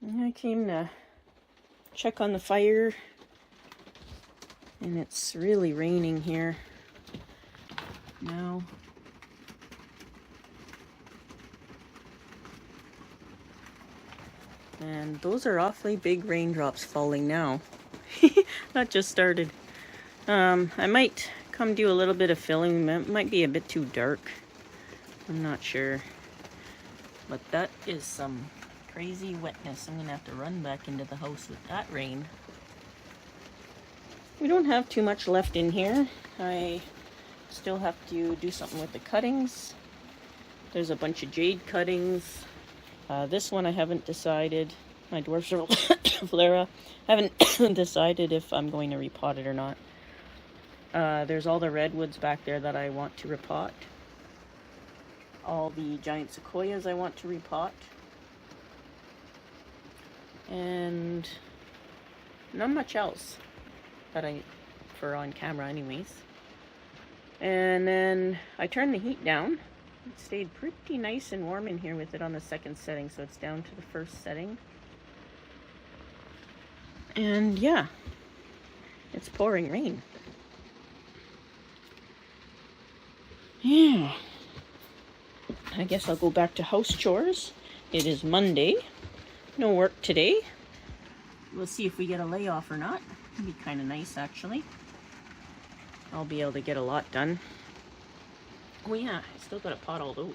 I came to check on the fire, and it's really raining here now. And those are awfully big raindrops falling now. That just started. I might come do a little bit of filling. It might be a bit too dark. I'm not sure. But that is some crazy wetness. I'm gonna have to run back into the house with that rain. We don't have too much left in here. I still have to do something with the cuttings. There's a bunch of jade cuttings. This one I haven't decided. My Dwarf Schefflera. I haven't decided if I'm going to repot it or not. There's all the redwoods back there that I want to repot. All the giant sequoias I want to repot. And not much else that for on camera anyways. And then I turned the heat down. It stayed pretty nice and warm in here with it on the second setting, so it's down to the first setting. And yeah, it's pouring rain. Yeah. I guess I'll go back to house chores. It is Monday. No work today. We'll see if we get a layoff or not. It'd be kind of nice, actually. I'll be able to get a lot done. Oh yeah, I still gotta pot all those.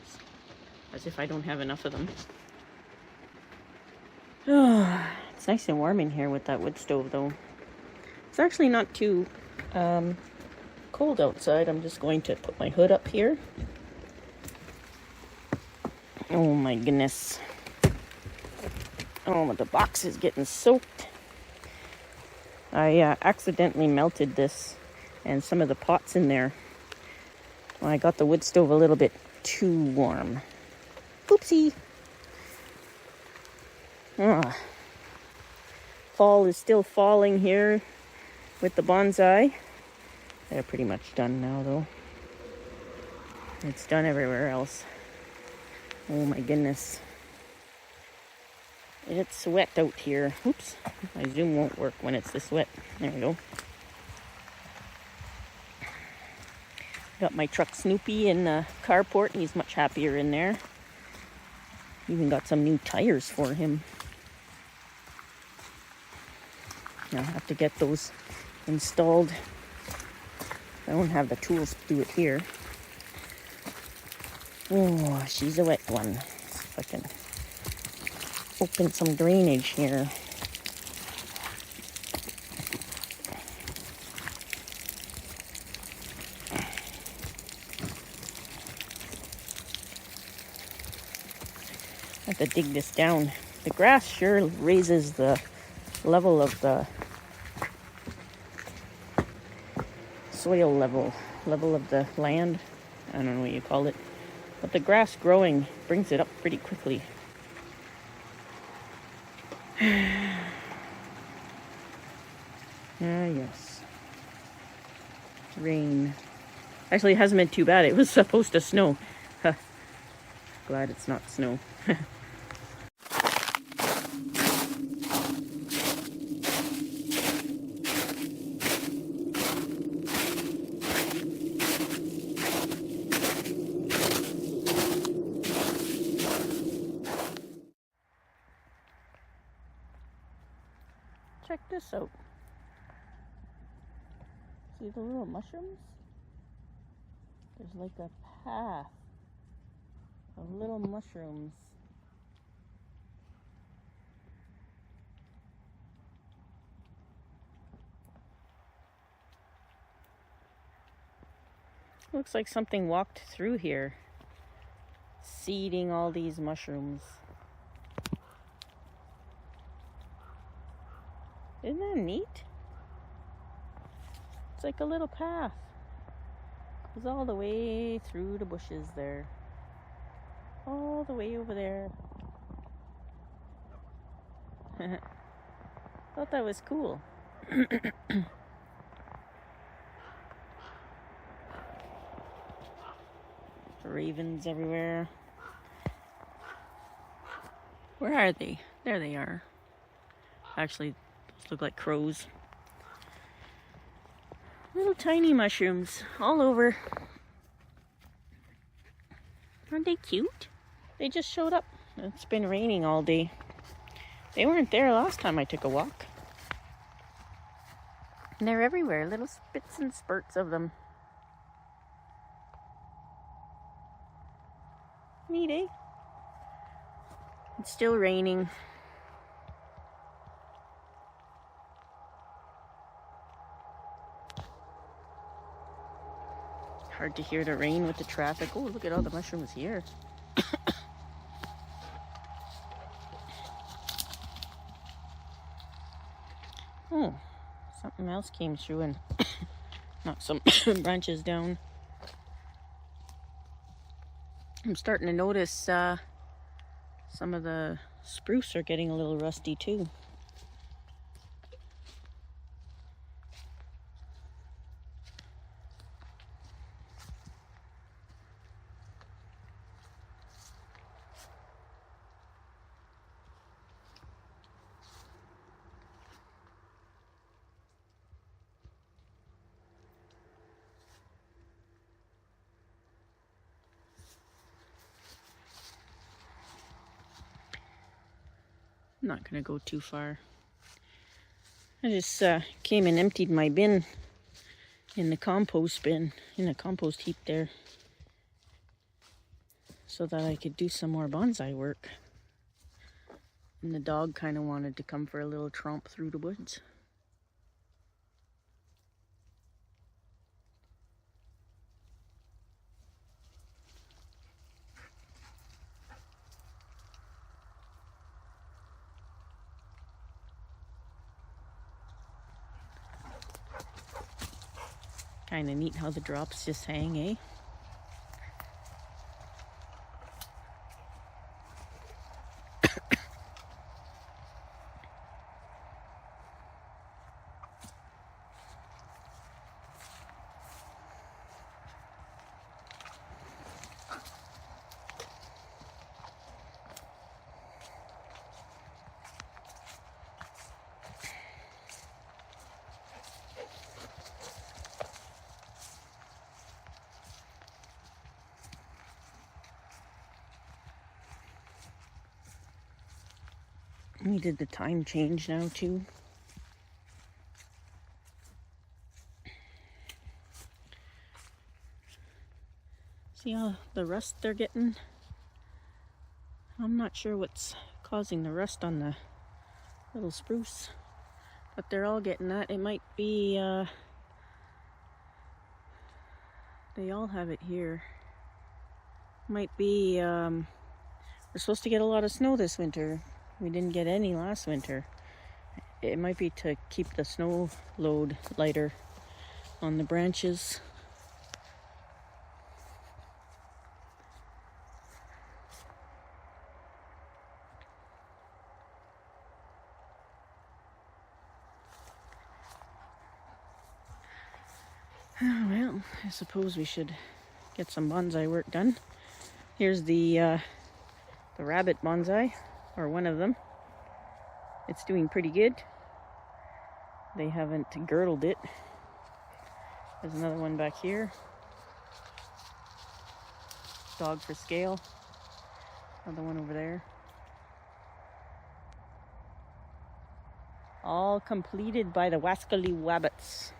As if I don't have enough of them. It's nice and warm in here with that wood stove though. It's actually not too cold outside. I'm just going to put my hood up here. Oh my goodness. Oh, the box is getting soaked. I accidentally melted this and some of the pots in there. Well, I got the wood stove a little bit too warm. Oopsie. Fall is still falling here with the bonsai. They're pretty much done now though. It's done everywhere else. Oh my goodness. It's wet out here. Oops, my zoom won't work when it's this wet. There we go. Got my truck Snoopy in the carport. He's much happier in there. Even got some new tires for him. I'll have to get those installed. I don't have the tools to do it here. Oh, she's a wet one. If I can open some drainage here. I have to dig this down. The grass sure raises the level of the soil level of the land. I don't know what you call it. But the grass growing brings it up pretty quickly. Yes. Rain. Actually, it hasn't been too bad. It was supposed to snow. Glad it's not snow. Check this out. See the little mushrooms? There's like a path of little mushrooms. Looks like something walked through here, seeding all these mushrooms. Isn't that neat? It's like a little path. Goes all the way through the bushes there. All the way over there. Thought that was cool. Ravens everywhere. Where are they? There they are. Actually, those look like crows. Little tiny mushrooms all over. Aren't they cute? They just showed up. It's been raining all day. They weren't there last time I took a walk. And they're everywhere, little spits and spurts of them. Neat, eh? It's still raining. Hard to hear the rain with the traffic. Oh, look at all the mushrooms here. Oh, something else came through and knocked some branches down. I'm starting to notice some of the spruce are getting a little rusty too. I'm not gonna go too far. I just came and emptied my bin in the compost bin, in the compost heap there, so that I could do some more bonsai work. And the dog kind of wanted to come for a little tromp through the woods. Kind of neat how the drops just hang, eh? We did the time change now too. See all the rust they're getting? I'm not sure what's causing the rust on the little spruce, but they're all getting that. It might be, they all have it here. Might be, we're supposed to get a lot of snow this winter. We didn't get any last winter. It might be to keep the snow load lighter on the branches. Well, I suppose we should get some bonsai work done. Here's the rabbit bonsai, or one of them. It's doing pretty good. They haven't girdled it. There's another one back here. Dog for scale. Another one over there. All completed by the Wascally Wabbits.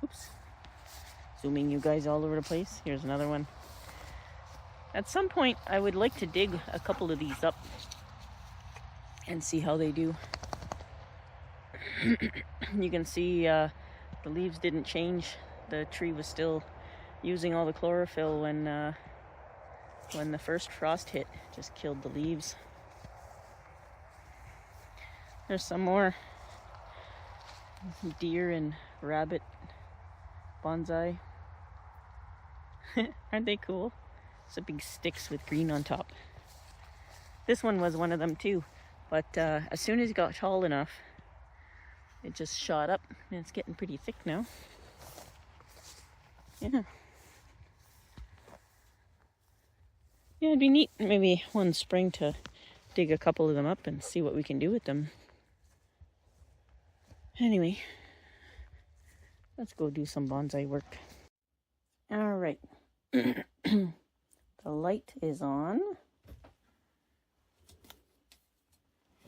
Oops. Zooming you guys all over the place. Here's another one. At some point, I would like to dig a couple of these up and see how they do. You can see the leaves didn't change. The tree was still using all the chlorophyll when the first frost hit. Just killed the leaves. There's some more deer and rabbit bonsai. Aren't they cool? Some big sticks with green on top. This one was one of them too, but as soon as it got tall enough, it just shot up, and it's getting pretty thick now. Yeah. Yeah, it'd be neat maybe one spring to dig a couple of them up and see what we can do with them. Anyway, let's go do some bonsai work. All right. The light is on.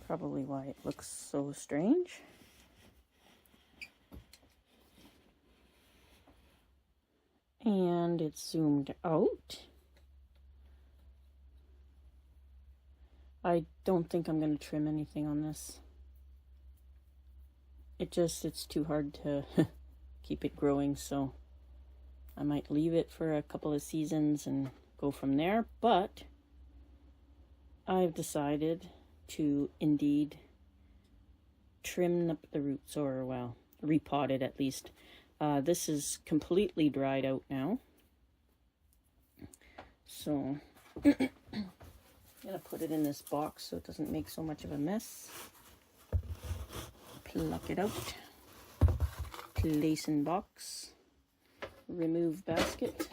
Probably why it looks so strange. And it's zoomed out. I don't think I'm going to trim anything on this. It's too hard to keep it growing, so I might leave it for a couple of seasons and go from there. But I've decided to indeed trim up the roots, or well, repot it at least. This is completely dried out now, so I'm gonna put it in this box so it doesn't make so much of a mess. Pluck it out, place in box, remove basket.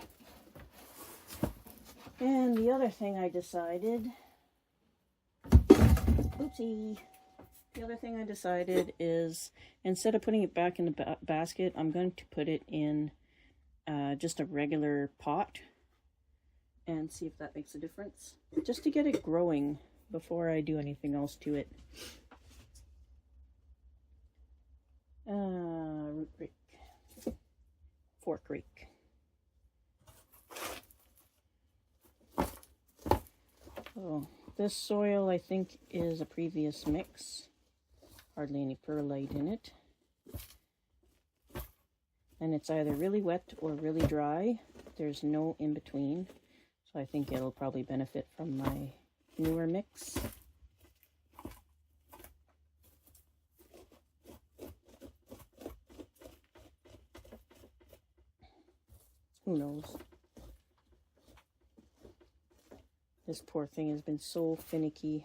And the other thing I decided, oopsie, the other thing I decided is instead of putting it back in the basket, I'm going to put it in just a regular pot and see if that makes a difference, just to get it growing before I do anything else to it. Root rake, fork rake. Oh, this soil I think is a previous mix. Hardly any perlite in it. And it's either really wet or really dry. There's no in between. So I think it'll probably benefit from my newer mix. Who knows? This poor thing has been so finicky.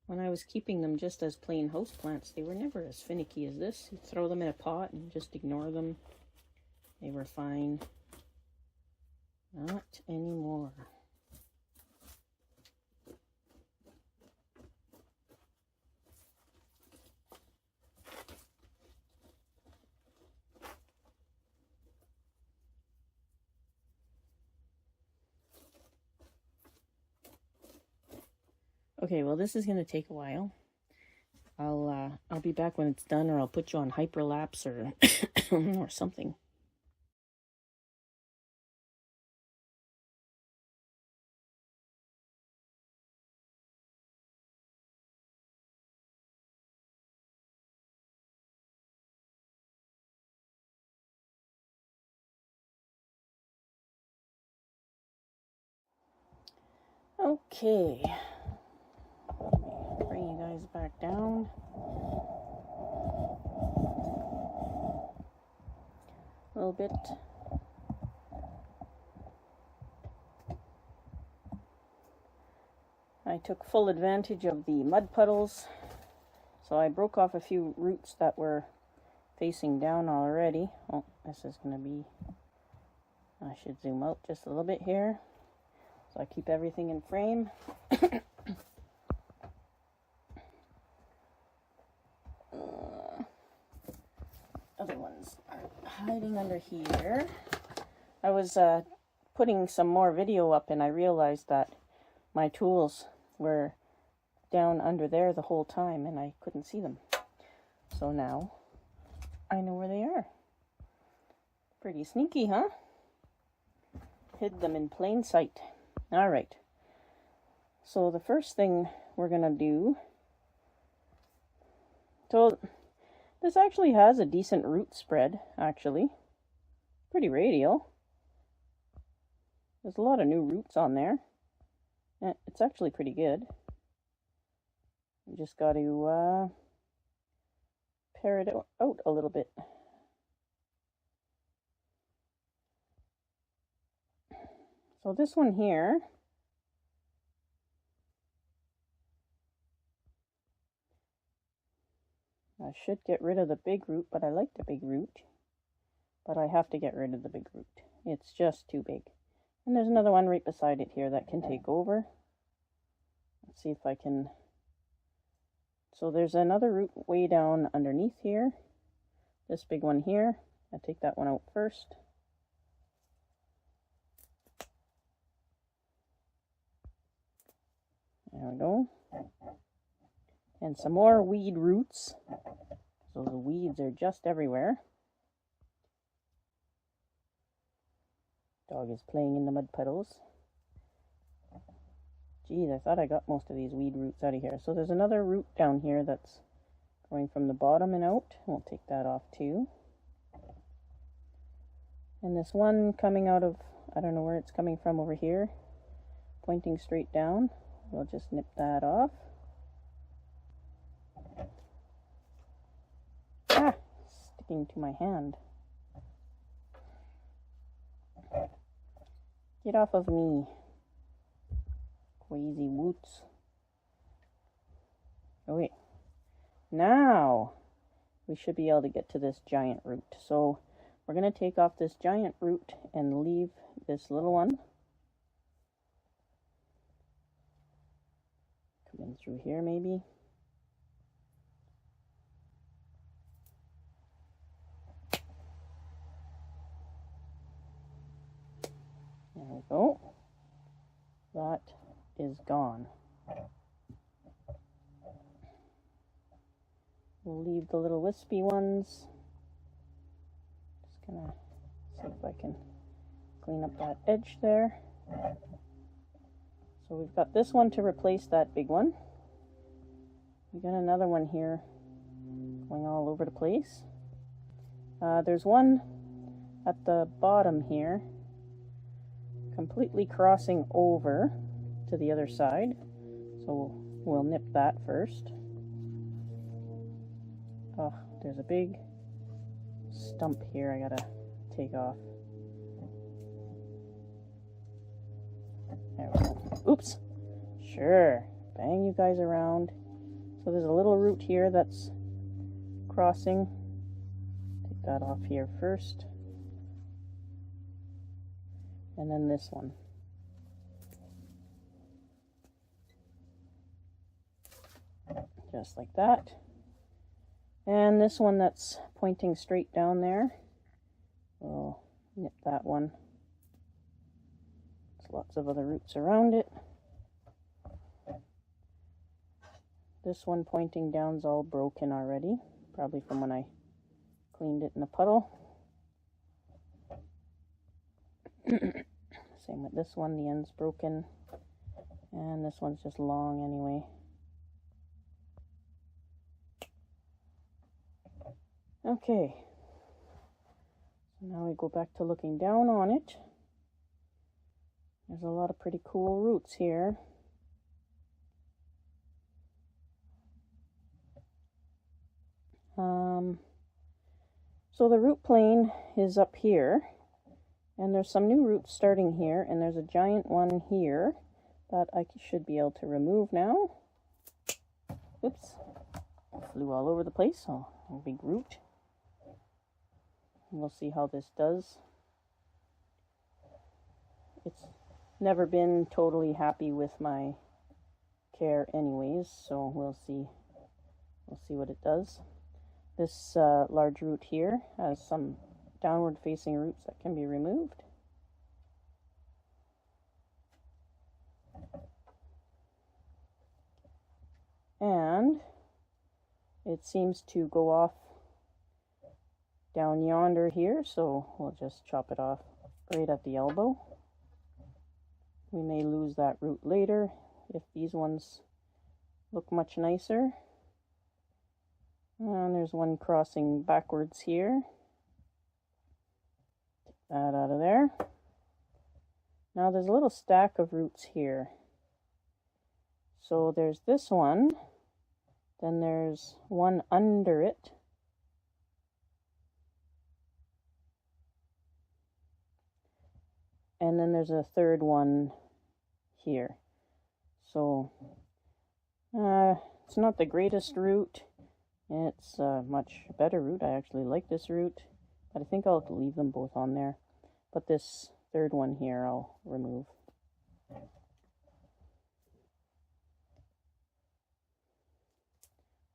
When I was keeping them just as plain houseplants, they were never as finicky as this. You throw them in a pot and just ignore them. They were fine. Not anymore. Okay, well, this is going to take a while. I'll be back when it's done, or I'll put you on hyperlapse or or something. Okay. Bring you guys back down. A little bit. I took full advantage of the mud puddles, so I broke off a few roots that were facing down already. Oh, this is going to be, I should zoom out just a little bit here so I keep everything in frame. Other ones are hiding under here. I was putting some more video up and I realized that my tools were down under there the whole time and I couldn't see them. So now I know where they are. Pretty sneaky, huh? Hid them in plain sight. All right. So the first thing we're gonna do, so this actually has a decent root spread, actually. Pretty radial. There's a lot of new roots on there. It's actually pretty good. You just got to pare it out a little bit. So this one here, I should get rid of the big root, but I like the big root. But I have to get rid of the big root. It's just too big. And there's another one right beside it here that can take over. Let's see if I can. So there's another root way down underneath here. This big one here. I take that one out first. There we go. And some more weed roots. So the weeds are just everywhere. Dog is playing in the mud puddles. Geez, I thought I got most of these weed roots out of here. So there's another root down here that's going from the bottom and out. We'll take that off too. And this one coming out of, I don't know where it's coming from over here, pointing straight down. We'll just nip that off. Ah, sticking to my hand. Get off of me, crazy woots. Okay, now we should be able to get to this giant root. So we're going to take off this giant root and leave this little one. Come in through here maybe. There we go. That is gone. We'll leave the little wispy ones. Just gonna see if I can clean up that edge there. So we've got this one to replace that big one. We got another one here going all over the place. There's one at the bottom here, completely crossing over to the other side. So we'll nip that first. Oh, there's a big stump here I gotta take off. There we go. Oops. Sure. Bang you guys around. So there's a little root here that's crossing. Take that off here first. And then this one. Just like that. And this one that's pointing straight down there, we'll nip that one. There's lots of other roots around it. This one pointing down's all broken already, probably from when I cleaned it in a puddle. Same with this one, the end's broken. And this one's just long anyway. Okay, so now we go back to looking down on it. There's a lot of pretty cool roots here. So the root plane is up here, and there's some new roots starting here, and there's a giant one here that I should be able to remove now. Oops, flew all over the place, so a big root. We'll see how this does. It's never been totally happy with my care anyways, so we'll see what it does. This large root here has some downward facing roots that can be removed. And it seems to go off down yonder here, so we'll just chop it off right at the elbow. We may lose that root later if these ones look much nicer. And there's one crossing backwards here. Take that out of there. Now there's a little stack of roots here. So there's this one, then there's one under it. And then there's a third one here. So it's not the greatest root. It's a much better root. I actually like this root, but I think I'll leave them both on there. But this third one here I'll remove.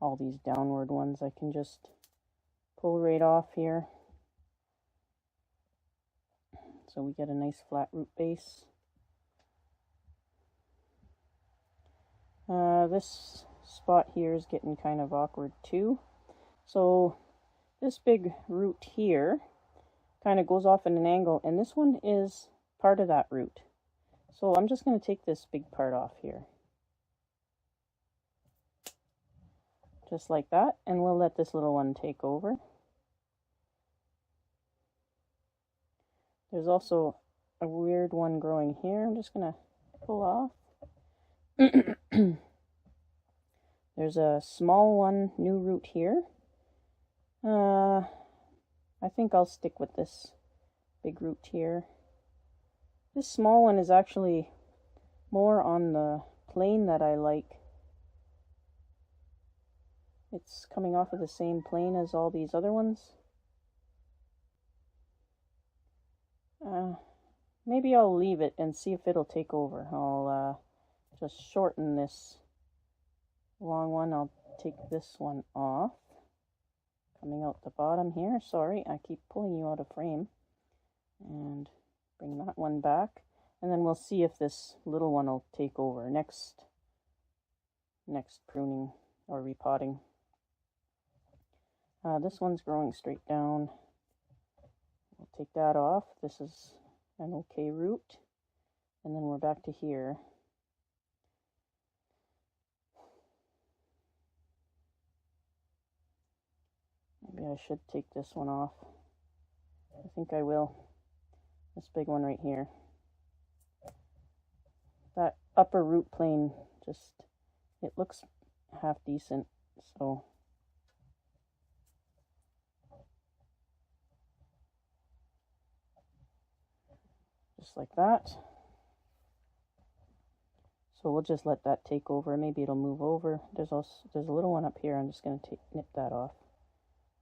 all these downward ones I can just pull right off here. So we get a nice flat root base. This spot here is getting kind of awkward too. So this big root here kind of goes off at an angle, and this one is part of that root. So I'm just going to take this big part off here. Just like that, and we'll let this little one take over. There's also a weird one growing here. I'm just going to pull off. There's a small one, new root here. I think I'll stick with this big root here. This small one is actually more on the plane that I like. It's coming off of the same plane as all these other ones. Maybe I'll leave it and see if it'll take over. I'll just shorten this long one. I'll take this one off. Coming out the bottom here. Sorry, I keep pulling you out of frame. And bring that one back. And then we'll see if this little one will take over next pruning or repotting. This one's growing straight down. We'll take that off. This is an okay root. And then we're back to here. Maybe I should take this one off. I think I will. This big one right here. That upper root plane just, it looks half decent, so. Just like that. So we'll just let that take over. Maybe it'll move over. There's a little one up here. I'm just going to nip that off.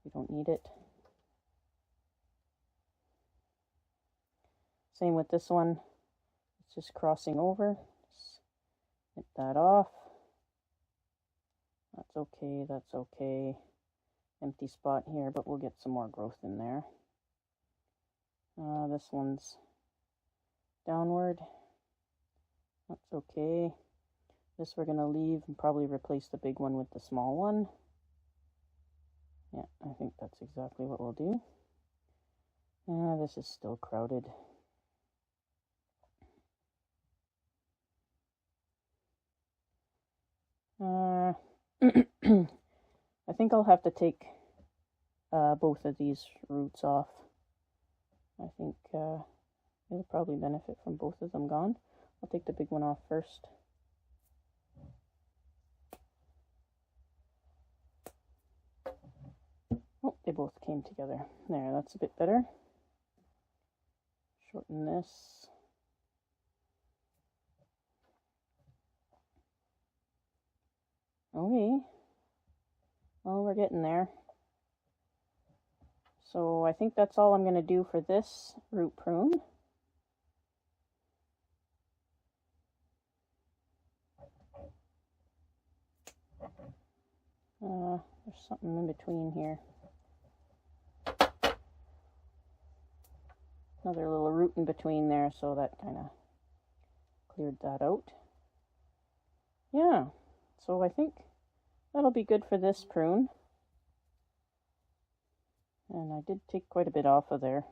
We don't need it. Same with this one. It's just crossing over. Just nip that off. That's okay. That's okay. Empty spot here, but we'll get some more growth in there. This one's downward. That's okay. This we're going to leave and probably replace the big one with the small one. Yeah, I think that's exactly what we'll do. This is still crowded. I think I'll have to take both of these roots off. I think it'll probably benefit from both of them gone. I'll take the big one off first. Oh, they both came together. There, that's a bit better. Shorten this. Okay. Well, we're getting there. So I think that's all I'm going to do for this root prune. There's something in between here. Another little root in between there, so that kind of cleared that out. Yeah, so I think that'll be good for this prune. And I did take quite a bit off of there.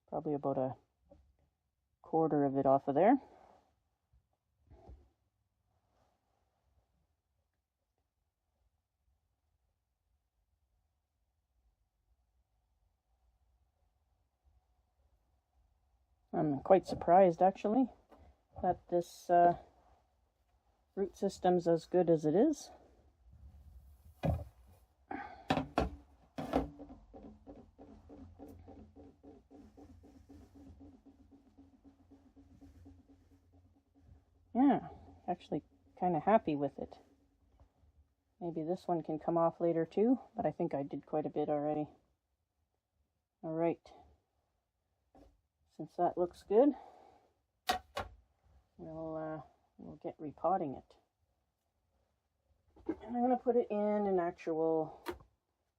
Probably about a quarter of it off of there. I'm quite surprised actually that this root system's as good as it is. Yeah, actually kind of happy with it. Maybe this one can come off later too, but I think I did quite a bit already. All right. Since that looks good, we'll get repotting it. And I'm going to put it in an actual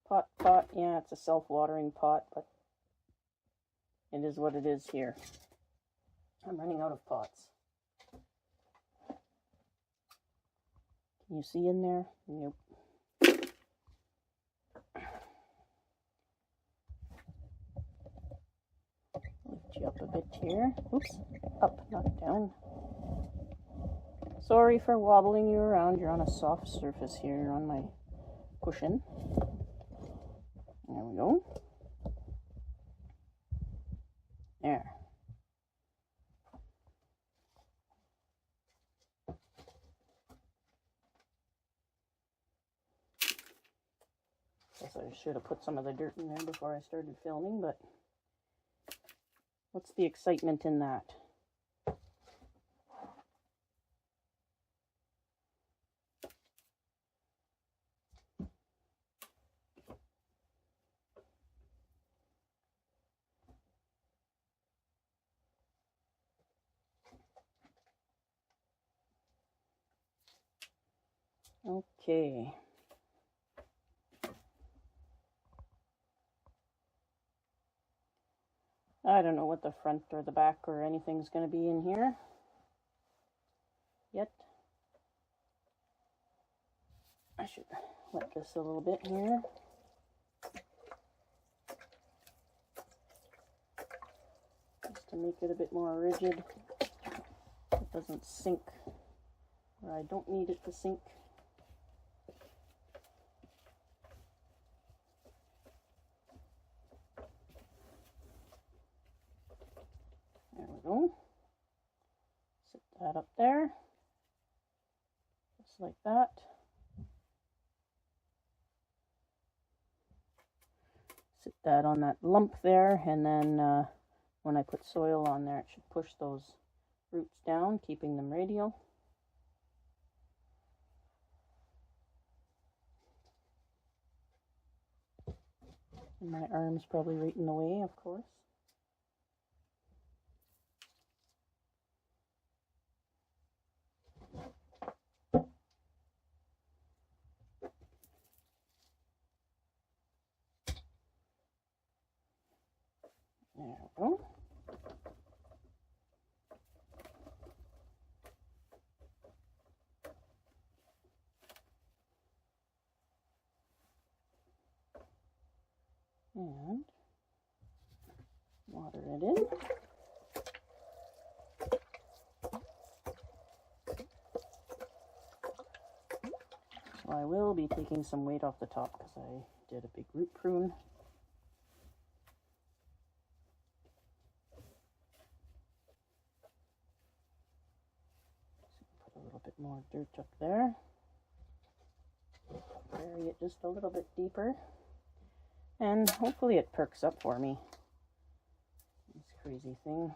pot. Yeah, it's a self-watering pot, but it is what it is here. I'm running out of pots. Can you see in there? Nope. Lift you up a bit here. Oops. Up, not down. Sorry for wobbling you around. You're on a soft surface here. You're on my cushion. There we go. There. Guess I should have put some of the dirt in there before I started filming, but what's the excitement in that? Okay. I don't know what the front or the back or anything's going to be in here yet. I should wet this a little bit here. Just to make it a bit more rigid. It doesn't sink where I don't need it to sink. There we go. Sit that up there. Just like that. Sit that on that lump there, and then when I put soil on there, it should push those roots down, keeping them radial. And my arm's probably right in the way, of course. There we go. And water it in. So I will be taking some weight off the top because I did a big root prune. Put a little bit more dirt up there. Bury it just a little bit deeper. And hopefully it perks up for me. This crazy thing.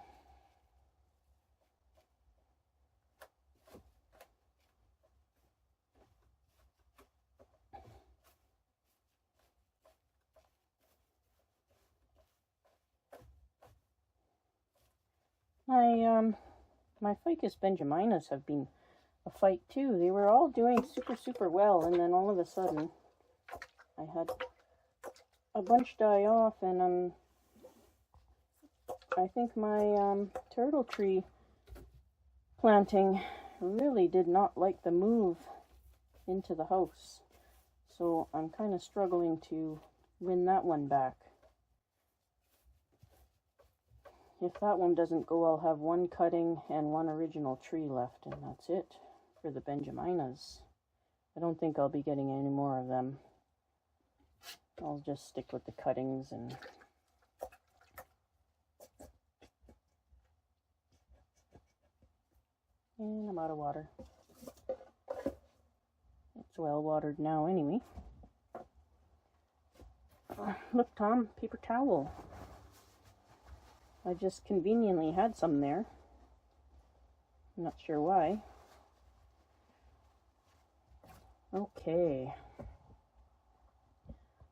My ficus benjaminas have been a fight too. They were all doing super well, and then all of a sudden I had a bunch die off, and I think my turtle tree planting really did not like the move into the house, so I'm kind of struggling to win that one back. If that one doesn't go, I'll have one cutting and one original tree left, and that's it for the benjaminas. I don't think I'll be getting any more of them. I'll just stick with the cuttings and I'm out of water. It's well watered now anyway. Look, Tom, paper towel. I just conveniently had some there. I'm not sure why. Okay.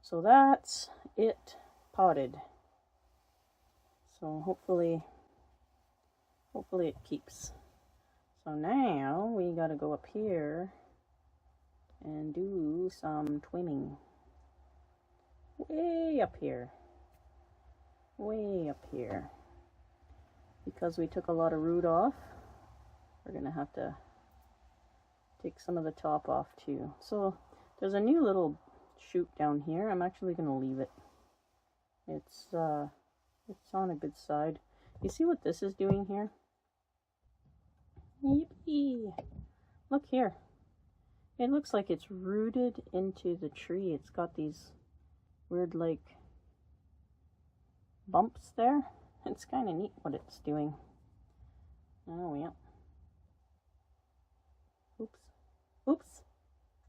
So that's it potted. So hopefully it keeps. So now we gotta go up here and do some trimming. Way up here. Way up here. Because we took a lot of root off, we're going to have to take some of the top off too. So there's a new little shoot down here. I'm actually going to leave it. It's on a good side. You see what this is doing here? Yippee! Look here. It looks like it's rooted into the tree. It's got these weird like bumps there. It's kind of neat what it's doing. Oh yeah. Oops. Oops.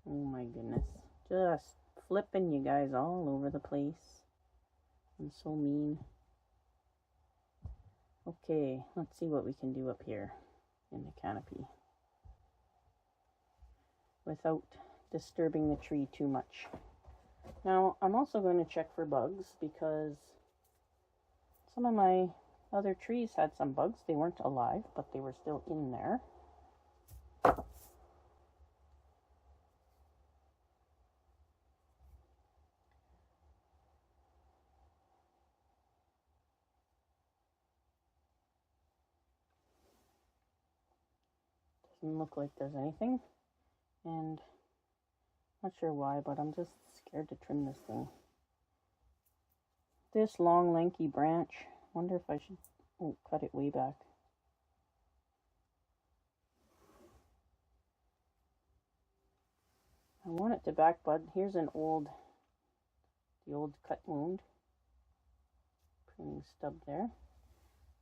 Oh my goodness. Just flipping you guys all over the place. I'm so mean. Okay, let's see what we can do up here in the canopy without disturbing the tree too much. Now, I'm also going to check for bugs because some of my other trees had some bugs. They weren't alive, but they were still in there. Doesn't look like there's anything, and not sure why, but I'm just scared to trim this thing. This long lanky branch, wonder if I should cut it way back. I want it to back bud. Here's the old cut wound. Pruning stub there.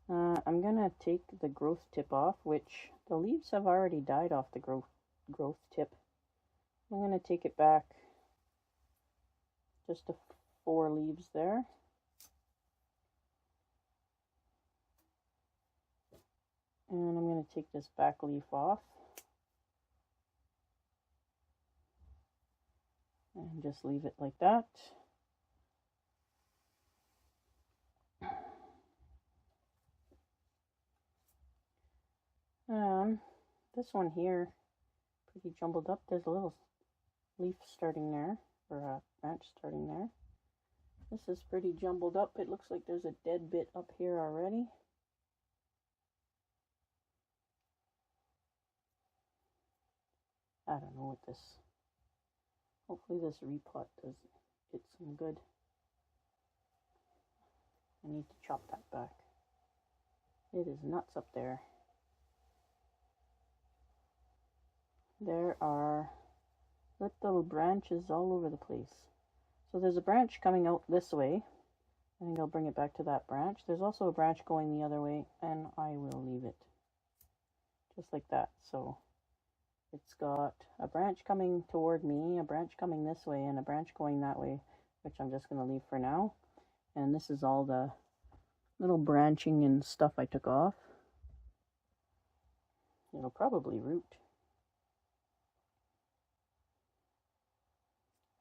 I'm gonna take the growth tip off, which the leaves have already died off the growth tip. I'm gonna take it back just to 4 leaves there. And I'm going to take this back leaf off and just leave it like that. This one here, pretty jumbled up. There's a little leaf starting there, or a branch starting there. This is pretty jumbled up. It looks like there's a dead bit up here already. I don't know what this, hopefully this repot does it some good. I need to chop that back. It is nuts up there. There are little branches all over the place. So there's a branch coming out this way. I think I'll bring it back to that branch. There's also a branch going the other way, and I will leave it just like that. So it's got a branch coming toward me, a branch coming this way, and a branch going that way, which I'm just going to leave for now. And this is all the little branching and stuff I took off. It'll probably root.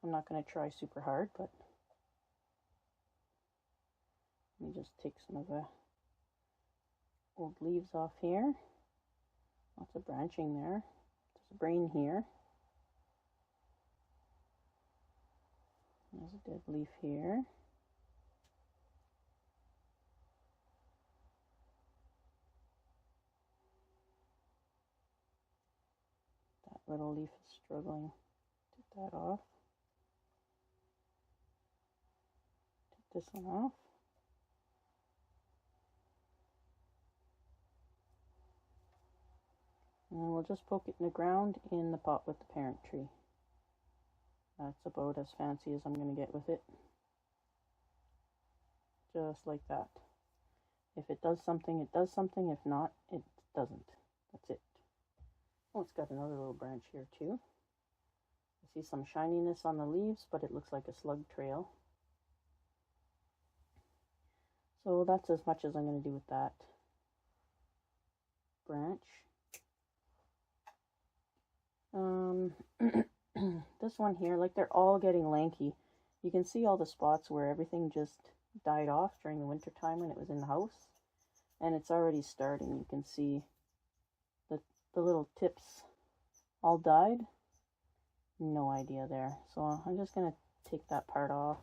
I'm not going to try super hard, but let me just take some of the old leaves off here. Lots of branching there. There's a brain here. There's a dead leaf here. That little leaf is struggling. Take that off. Take this one off. And we'll just poke it in the ground in the pot with the parent tree. That's about as fancy as I'm going to get with it. Just like that. If it does something, it does something. If not, it doesn't. That's it. Oh, it's got another little branch here too. I see some shininess on the leaves, but it looks like a slug trail. So that's as much as I'm going to do with that branch. This one here, like they're all getting lanky. You can see all the spots where everything just died off during the winter time when it was in the house, and it's already starting. You can see the little tips all died. no idea there. So I'm just going to take that part off.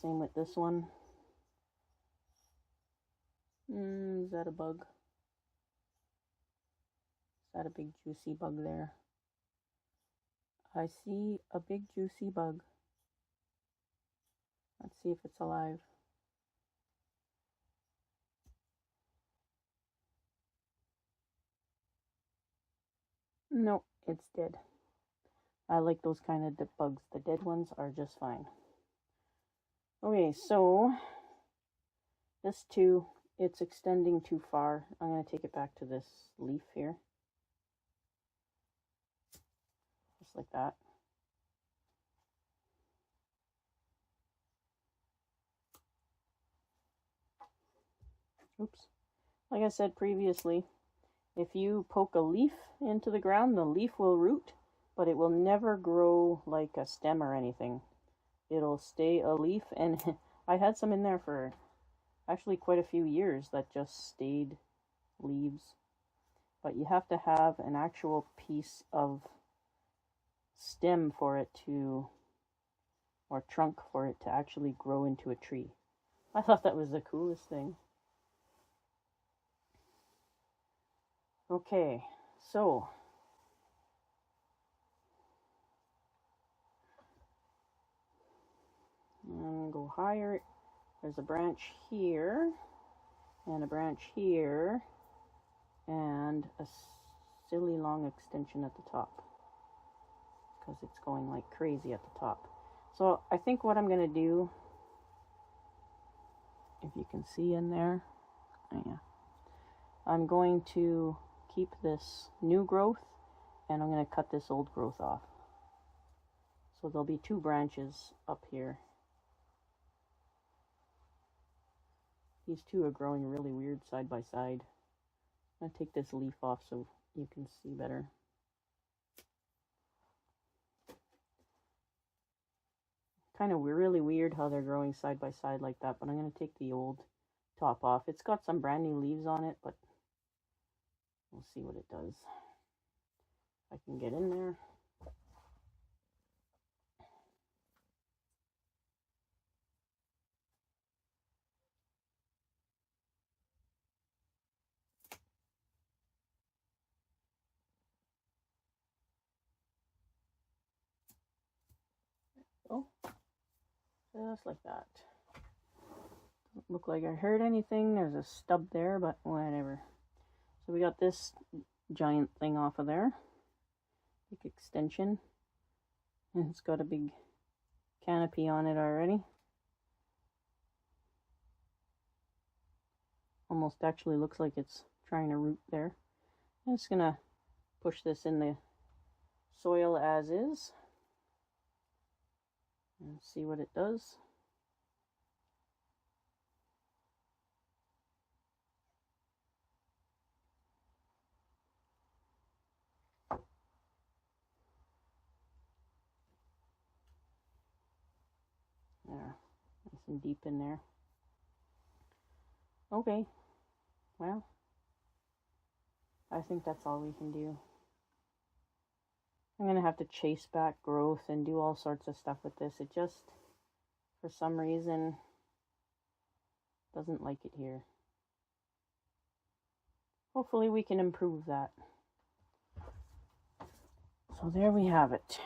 Same with this one. Is that a bug? Is that a big juicy bug there? I see a big juicy bug. Let's see if it's alive. No, it's dead. I like those kind of bugs. The dead ones are just fine. Okay, so this too, it's extending too far. I'm going to take it back to this leaf here. Just like that. Oops. Like I said previously, if you poke a leaf into the ground, the leaf will root, but it will never grow like a stem or anything. It'll stay a leaf, and I had some in there for actually quite a few years that just stayed leaves. But you have to have an actual piece of stem for it to, or trunk for it to actually grow into a tree. I thought that was the coolest thing. Okay, so and go higher. There's a branch here, and a branch here, and a silly long extension at the top, because it's going like crazy at the top. So I think what I'm going to do, if you can see in there, yeah, I'm going to keep this new growth, and I'm going to cut this old growth off. So there'll be two branches up here. These two are growing really weird side by side. I'm going to take this leaf off so you can see better. Kind of really weird how they're growing side by side like that, but I'm going to take the old top off. It's got some brand new leaves on it, but we'll see what it does. If I can get in there. Oh, just like that. Doesn't look like I heard anything. There's a stub there, but whatever. So we got this giant thing off of there. Big extension. And it's got a big canopy on it already. Almost actually looks like it's trying to root there. I'm just gonna push this in the soil as is and see what it does. There, nice and deep in there. Okay, well, I think that's all we can do. I'm going to have to chase back growth and do all sorts of stuff with this. It just, for some reason, doesn't like it here. Hopefully we can improve that. So there we have it.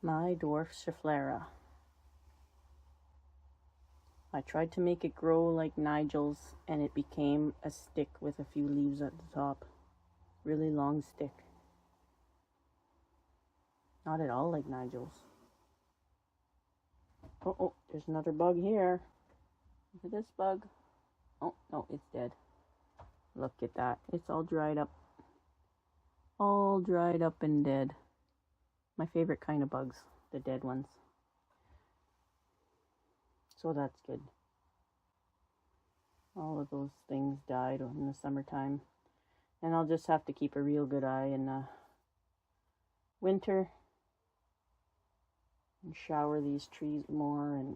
My Dwarf Schefflera. I tried to make it grow like Nigel's, and it became a stick with a few leaves at the top. Really long stick. Not at all like Nigel's. Oh, there's another bug here. Look at this bug. Oh, no, it's dead. Look at that. It's all dried up. All dried up and dead. My favorite kind of bugs, the dead ones. So that's good. All of those things died in the summertime. And I'll just have to keep a real good eye in the winter and shower these trees more and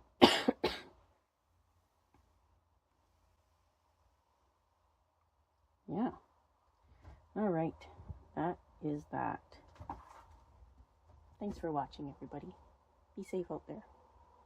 yeah. All right, that is that. Thanks for watching, everybody. Be safe out there.